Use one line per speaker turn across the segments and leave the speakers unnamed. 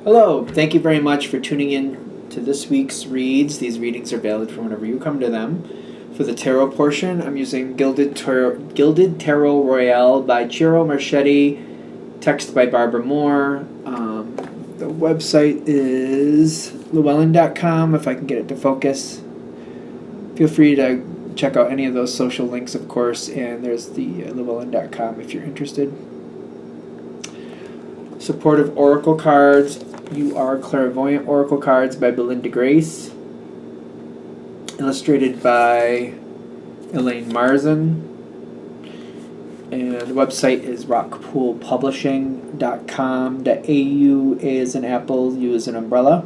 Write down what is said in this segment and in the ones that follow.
Hello, thank you very much for tuning in to this week's reads. These readings are valid for whenever you come to them. For the tarot portion, I'm using Gilded Tarot Royale by Ciro Marchetti, text by Barbara Moore. The website is llewellyn.com, if I can get it to focus. Feel free to check out any of those social links, of course, and there's the llewellyn.com if you're interested. Supportive Oracle cards. You Are Clairvoyant Oracle cards by Belinda Grace. Illustrated by Elaine Marzin. And the website is rockpoolpublishing.com. .au, A as in apple, U as in umbrella.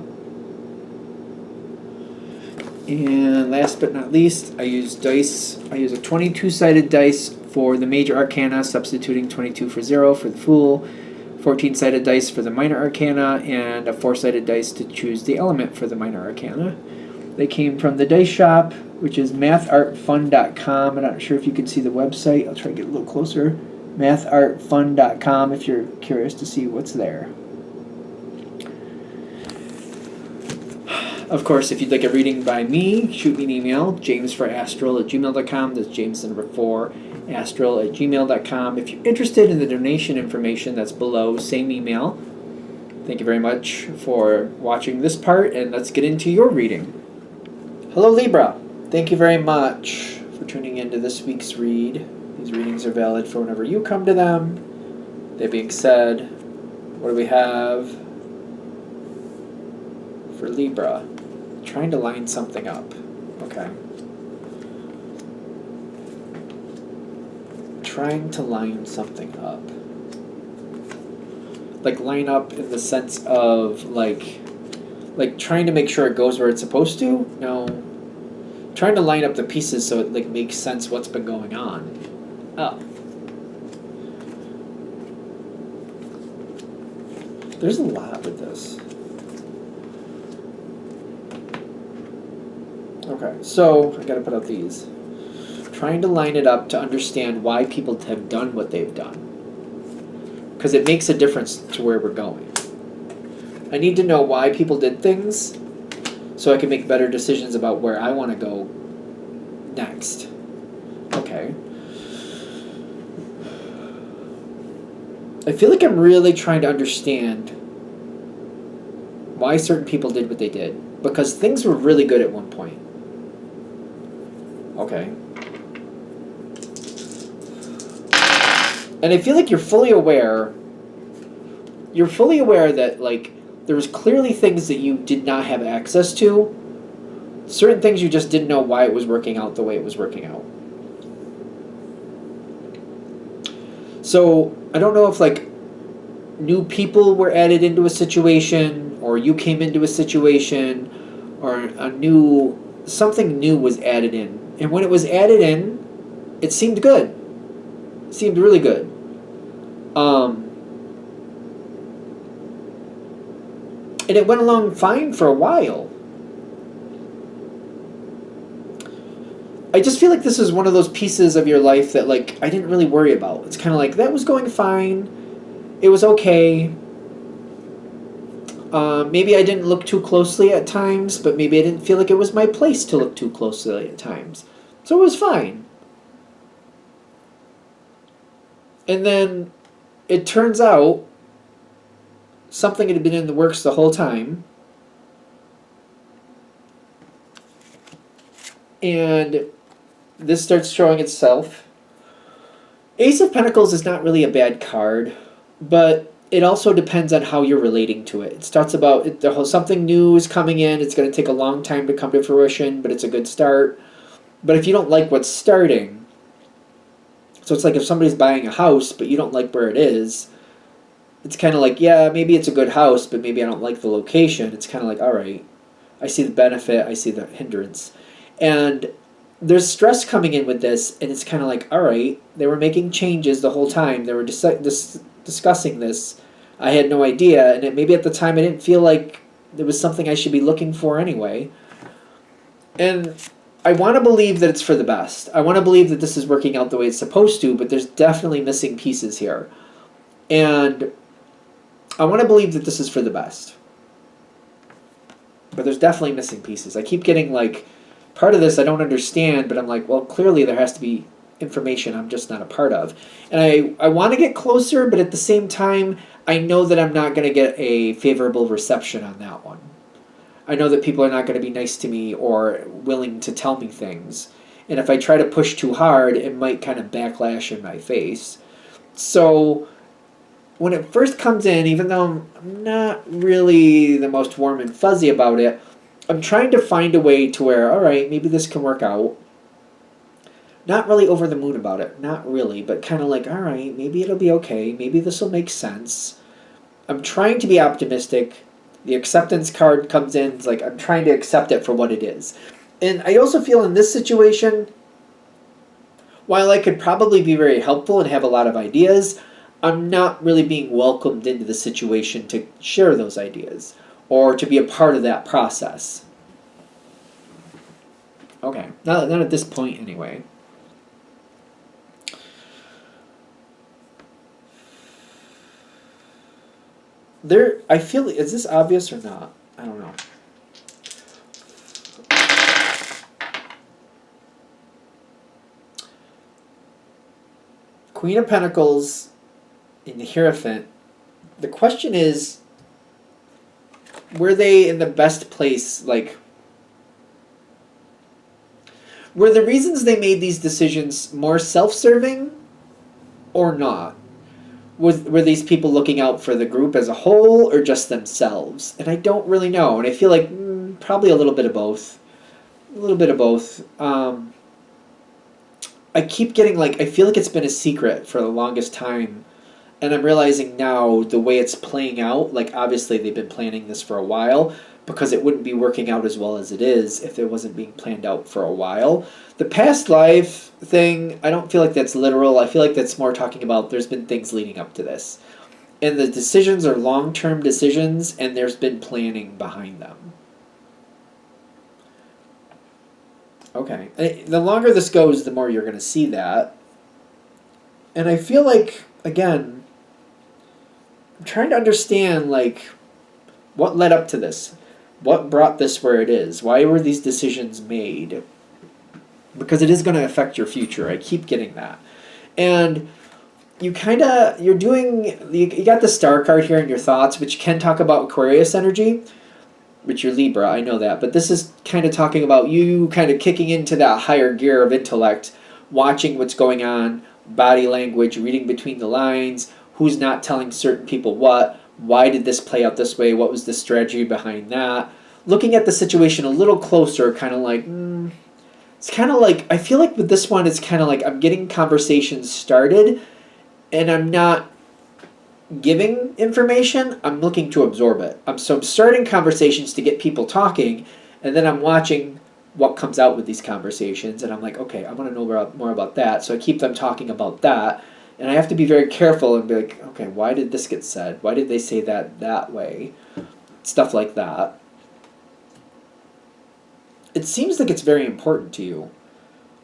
And last but not least, I use dice. I use a 22-sided dice for the major arcana, substituting 22 for 0 for the Fool. 14-sided dice for the minor arcana, and a 4-sided dice to choose the element for the minor arcana. They came from the dice shop, which is mathartfun.com. I'm not sure if you can see the website. I'll try to get a little closer. mathartfun.com if you're curious to see what's there. Of course, if you'd like a reading by me, shoot me an email, jamesforastral@gmail.com. That's James the number 4, astral@gmail.com. If you're interested in the donation information, that's below, same email. Thank you very much for watching this part, and let's get into your reading. Hello, Libra. Thank you very much for tuning into this week's read. These readings are valid for whenever you come to them. That being said, what do we have for Libra? Trying to line something up. Okay. Trying to line something up. Like line up in the sense of like trying to make sure it goes where it's supposed to? No. Trying to line up the pieces so it makes sense what's been going on. Oh. There's a lot with this. Okay, so I gotta put out these. Trying to line it up to understand why people have done what they've done. Because it makes a difference to where we're going. I need to know why people did things so I can make better decisions about where I want to go next. Okay. I feel like I'm really trying to understand why certain people did what they did. Because things were really good at one point. Okay. And I feel like you're fully aware that, there was clearly things that you did not have access to. Certain things you just didn't know why it was working out the way it was working out. So, I don't know if, new people were added into a situation, or you came into a situation, or something new was added in. And when it was added in, it seemed good. It seemed really good. And it went along fine for a while. I just feel like this is one of those pieces of your life that, I didn't really worry about. It's kind of like, that was going fine. It was okay. Maybe I didn't look too closely at times, but maybe I didn't feel like it was my place to look too closely at times. So it was fine. And then it turns out something had been in the works the whole time. And this starts showing itself. Ace of Pentacles is not really a bad card, but it also depends on how you're relating to it. It starts about something new is coming in. It's going to take a long time to come to fruition, but it's a good start. But if you don't like what's starting, so it's like if somebody's buying a house, but you don't like where it is, it's kind of like, yeah, maybe it's a good house, but maybe I don't like the location. It's kind of like, all right, I see the benefit, I see the hindrance. And there's stress coming in with this, and it's kind of like, all right, they were making changes the whole time. They were discussing this. I had no idea, and maybe at the time I didn't feel like it was something I should be looking for anyway. And I want to believe that it's for the best. I want to believe that this is working out the way it's supposed to, but there's definitely missing pieces here. And I want to believe that this is for the best. but there's definitely missing pieces. I keep getting like, part of this I don't understand, but I'm like, well, clearly there has to be information I'm just not a part of. And I want to get closer, but at the same time, I know that I'm not going to get a favorable reception on that one. I know that people are not going to be nice to me or willing to tell me things. And if I try to push too hard, it might kind of backlash in my face. So when it first comes in, even though I'm not really the most warm and fuzzy about it, I'm trying to find a way to where, all right, maybe this can work out. Not really over the moon about it, not really, but kind of like, all right, maybe it'll be okay, maybe this will make sense. I'm trying to be optimistic. The acceptance card comes in, it's like I'm trying to accept it for what it is. And I also feel in this situation, while I could probably be very helpful and have a lot of ideas, I'm not really being welcomed into the situation to share those ideas or to be a part of that process. Okay, not at this point anyway. I feel, is this obvious or not? I don't know. Queen of Pentacles in the Hierophant. The question is, were they in the best place? Like, were the reasons they made these decisions more self-serving or not? Were these people looking out for the group as a whole or just themselves? And I don't really know. And I feel like probably a little bit of both. A little bit of both. I keep getting like, I feel like it's been a secret for the longest time. And I'm realizing now the way it's playing out, like obviously they've been planning this for a while, because it wouldn't be working out as well as it is if it wasn't being planned out for a while. The past life thing, I don't feel like that's literal. I feel like that's more talking about there's been things leading up to this. And the decisions are long-term decisions, and there's been planning behind them. Okay. The longer this goes, the more you're going to see that. And I feel like, again, I'm trying to understand, like, what led up to this? What brought this where it is? Why were these decisions made? Because it is going to affect your future. I keep getting that. And you got the star card here in your thoughts, which can talk about Aquarius energy, which you're Libra, I know that. But this is kind of talking about you kind of kicking into that higher gear of intellect, watching what's going on, body language, reading between the lines, who's not telling certain people what, why did this play out this way, what was the strategy behind that. Looking at the situation a little closer, kind of like, it's kind of like, I feel like with this one, it's kind of like I'm getting conversations started, and I'm not giving information, I'm looking to absorb it. So I'm starting conversations to get people talking, and then I'm watching what comes out with these conversations, and I'm like, okay, I want to know more about that, so I keep them talking about that, and I have to be very careful and be like, okay, why did this get said? Why did they say that way? Stuff like that. It seems like it's very important to you.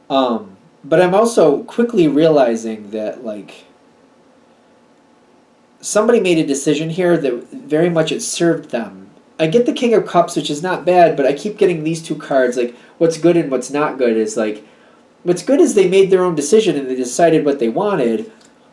But I'm also quickly realizing that, like, somebody made a decision here that very much it served them. I get the King of Cups, which is not bad, but I keep getting these two cards, like, what's good and what's not good is, like, what's good is they made their own decision and they decided what they wanted.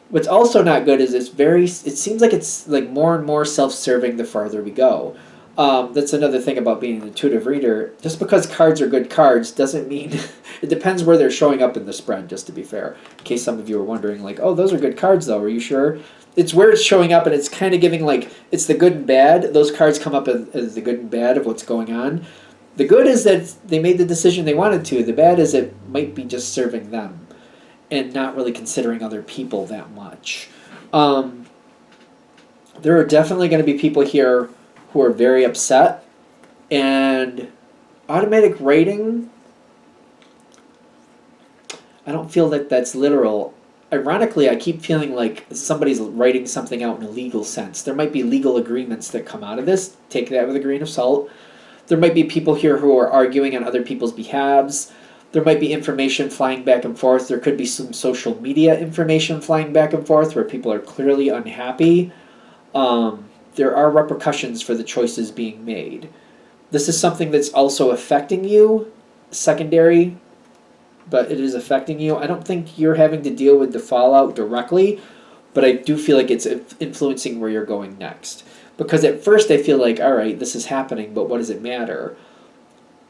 What's also not good is it seems like it's, like, more and more self-serving the farther we go. That's another thing about being an intuitive reader. Just because cards are good cards doesn't mean... It depends where they're showing up in the spread, just to be fair. In case some of you are wondering, like, oh, those are good cards, though. Are you sure? It's where it's showing up, and it's kind of giving, like, it's the good and bad. Those cards come up as the good and bad of what's going on. The good is that they made the decision they wanted to. The bad is it might be just serving them and not really considering other people that much. There are definitely going to be people here who are very upset, and automatic writing, I don't feel that that's literal. Ironically, I keep feeling like somebody's writing something out in a legal sense. There might be legal agreements that come out of this. Take that with a grain of salt. There might be people here who are arguing on other people's behalves. There might be information flying back and forth. There could be some social media information flying back and forth where people are clearly unhappy. There are repercussions for the choices being made. This is something that's also affecting you, secondary, but it is affecting you. I don't think you're having to deal with the fallout directly, but I do feel like it's influencing where you're going next. Because at first I feel like, all right, this is happening, but what does it matter?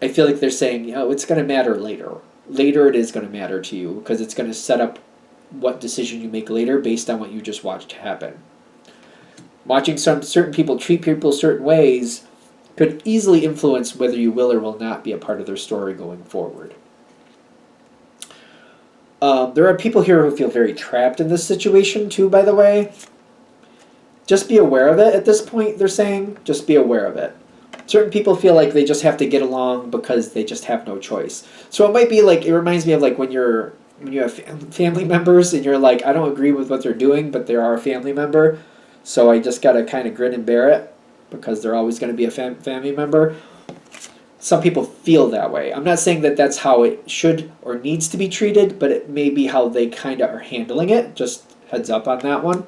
I feel like they're saying, oh, it's going to matter later. Later it is going to matter to you because it's going to set up what decision you make later based on what you just watched happen. Watching some certain people treat people certain ways could easily influence whether you will or will not be a part of their story going forward. There are people here who feel very trapped in this situation too, by the way. Just be aware of it at this point, they're saying. Just be aware of it. Certain people feel like they just have to get along because they just have no choice. So it might be like, it reminds me of like when you have family members and you're like, I don't agree with what they're doing, but they are a family member, so I just got to kind of grin and bear it because they're always going to be a family member. Some people feel that way. I'm not saying that that's how it should or needs to be treated, but it may be how they kind of are handling it. Just heads up on that one.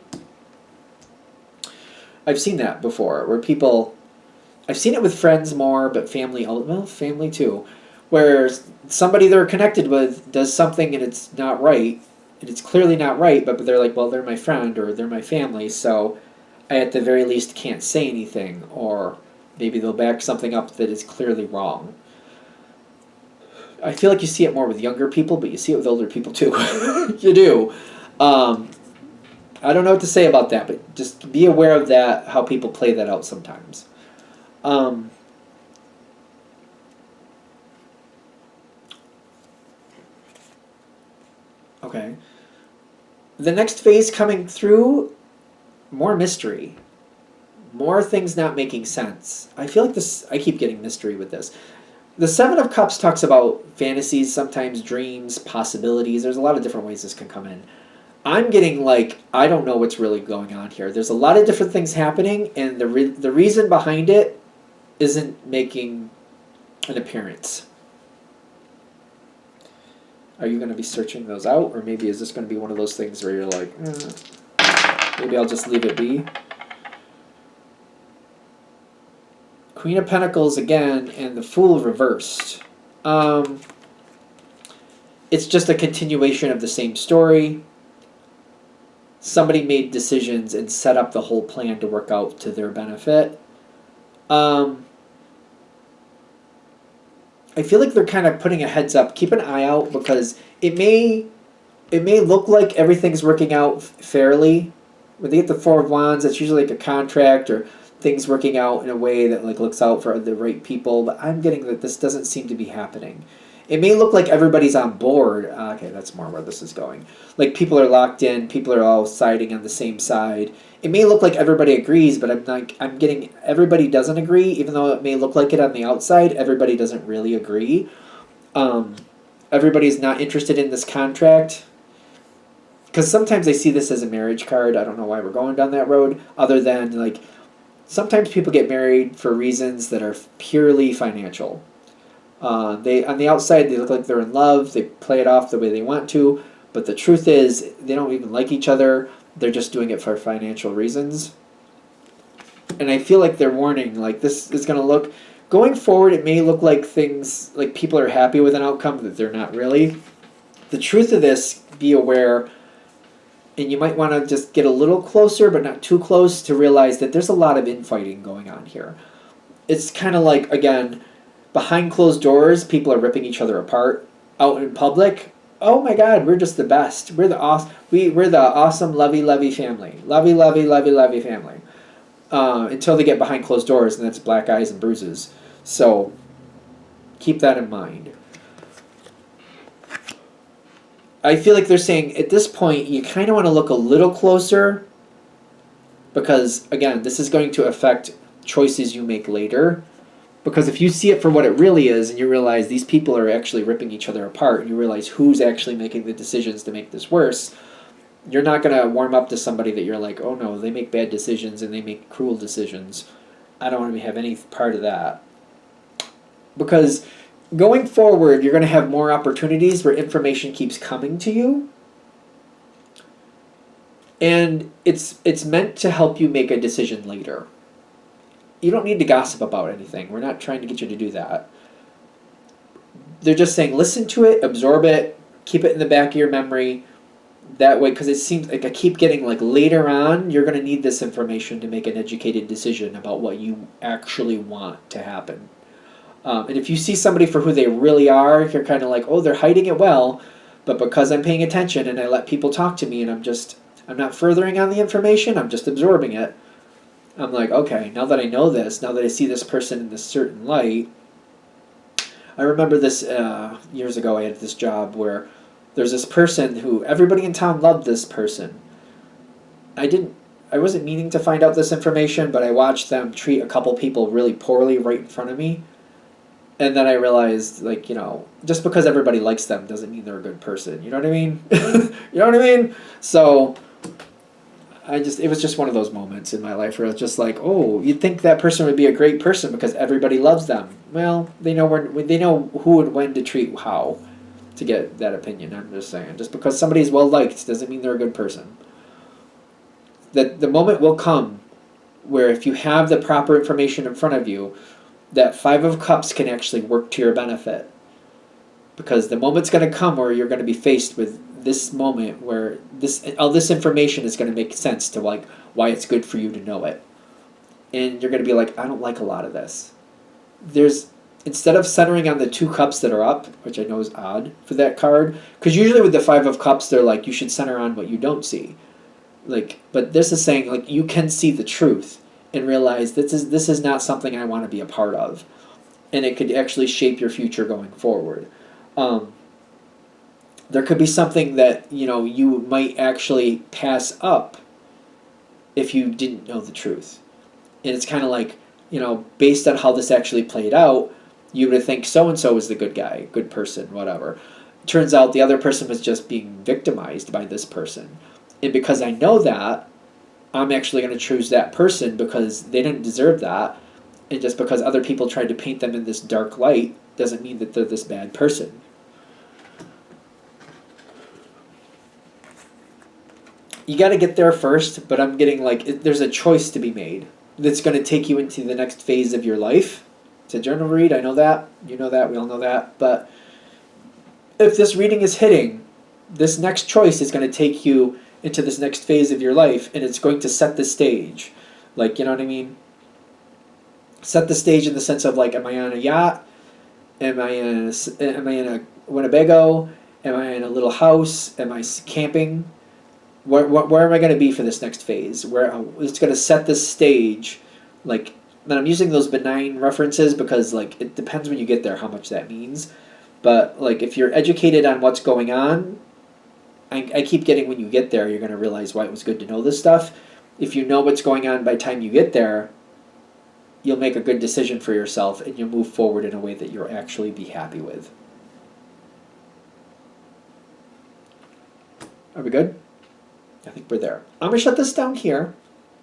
I've seen that before, where people... I've seen it with friends more, but family too, where somebody they're connected with does something and it's not right, and it's clearly not right, but they're like, well, they're my friend or they're my family, so I at the very least can't say anything, or maybe they'll back something up that is clearly wrong. I feel like you see it more with younger people, but you see it with older people too. You do. I don't know what to say about that, but just be aware of that, how people play that out sometimes. Okay. The next phase coming through, more mystery. More things not making sense. I feel like this, I keep getting mystery with this. The Seven of Cups talks about fantasies, sometimes dreams, possibilities. There's a lot of different ways this can come in. I'm getting like, I don't know what's really going on here. There's a lot of different things happening, and the reason behind it isn't making an appearance. Are you going to be searching those out, or maybe is this going to be one of those things where you're like, maybe I'll just leave it be? Queen of Pentacles again, and the Fool reversed. It's just a continuation of the same story. Somebody made decisions and set up the whole plan to work out to their benefit. I feel like they're kind of putting a heads up. Keep an eye out, because it may look like everything's working out fairly. When they get the Four of Wands, it's usually like a contract or things working out in a way that like looks out for the right people. But I'm getting that this doesn't seem to be happening. It may look like everybody's on board. Okay, that's more where this is going. Like people are locked in. People are all siding on the same side. It may look like everybody agrees, but I'm getting everybody doesn't agree, even though it may look like it on the outside. Everybody doesn't really agree. Everybody's not interested in this contract. Because sometimes I see this as a marriage card. I don't know why we're going down that road, other than like sometimes people get married for reasons that are purely financial. They on the outside they look like they're in love. They play it off the way they want to, but the truth is they don't even like each other. They're just doing it for financial reasons. And I feel like they're warning, like this is going to look, going forward it may look like things, like people are happy with an outcome that they're not really. The truth of this, be aware, and you might want to just get a little closer, but not too close, to realize that there's a lot of infighting going on here. It's kind of like, again, behind closed doors, people are ripping each other apart. Out in public, oh my God, we're just the best. We're the awesome lovey family. Lovey family. Until they get behind closed doors, and that's black eyes and bruises. So keep that in mind. I feel like they're saying at this point you kind of want to look a little closer, because again, this is going to affect choices you make later. Because if you see it for what it really is, and you realize these people are actually ripping each other apart, and you realize who's actually making the decisions to make this worse, you're not going to warm up to somebody that you're like, oh no, they make bad decisions and they make cruel decisions. I don't want to have any part of that. Because going forward, you're going to have more opportunities where information keeps coming to you. And it's meant to help you make a decision later. you don't need to gossip about anything. We're not trying to get you to do that. They're just saying listen to it, absorb it, keep it in the back of your memory. That way, because it seems like I keep getting like later on, you're going to need this information to make an educated decision about what you actually want to happen. And if you see somebody for who they really are, you're kind of like, oh, they're hiding it well, but because I'm paying attention and I let people talk to me and I'm not furthering on the information, I'm just absorbing it. I'm like, okay, now that I know this, now that I see this person in this certain light, I remember this years ago. I had this job where there's this person who everybody in town loved this person. I wasn't meaning to find out this information, but I watched them treat a couple people really poorly right in front of me. And then I realized, like, just because everybody likes them doesn't mean they're a good person. You know what I mean? You know what I mean? So it was just one of those moments in my life where it's just like, oh, you'd think that person would be a great person because everybody loves them. Well, they know who and when to treat how to get that opinion. I'm just saying, just because somebody's well liked doesn't mean they're a good person. That the moment will come where if you have the proper information in front of you, that Five of Cups can actually work to your benefit. Because the moment's going to come where you're going to be faced with this moment where all this information is going to make sense to like why it's good for you to know it. And you're going to be like, I don't like a lot of this. Instead of centering on the 2 cups that are up, which I know is odd for that card, because usually with the 5 of Cups, they're like, you should center on what you don't see. Like, but this is saying, like, you can see the truth and realize this is not something I want to be a part of. And it could actually shape your future going forward. There could be something that, you might actually pass up if you didn't know the truth. And it's kind of like, based on how this actually played out, you would think so-and-so was the good guy, good person, whatever. It turns out the other person was just being victimized by this person. And because I know that, I'm actually going to choose that person because they didn't deserve that. And just because other people tried to paint them in this dark light doesn't mean that they're this bad person. You got to get there first, but I'm getting there's a choice to be made that's going to take you into the next phase of your life. It's a journal read, I know that. You know that, we all know that. But if this reading is hitting, this next choice is going to take you into this next phase of your life, and it's going to set the stage. Like, you know what I mean? Set the stage in the sense of, like, am I on a yacht? Am I in a Winnebago? Am I in a little house? Am I camping? Where am I going to be for this next phase? Where it's going to set the stage, like, and I'm using those benign references because, like, it depends when you get there how much that means. But, like, if you're educated on what's going on, I keep getting when you get there, you're going to realize why it was good to know this stuff. If you know what's going on by the time you get there, you'll make a good decision for yourself and you'll move forward in a way that you'll actually be happy with. Are we good? I think we're there. I'm going to shut this down here.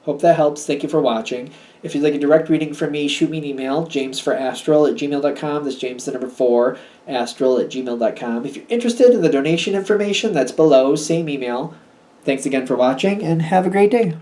Hope that helps. Thank you for watching. If you'd like a direct reading from me, shoot me an email, jamesforastral@gmail.com. That's James the number 4, astral@gmail.com. If you're interested in the donation information, that's below, same email. Thanks again for watching, and have a great day.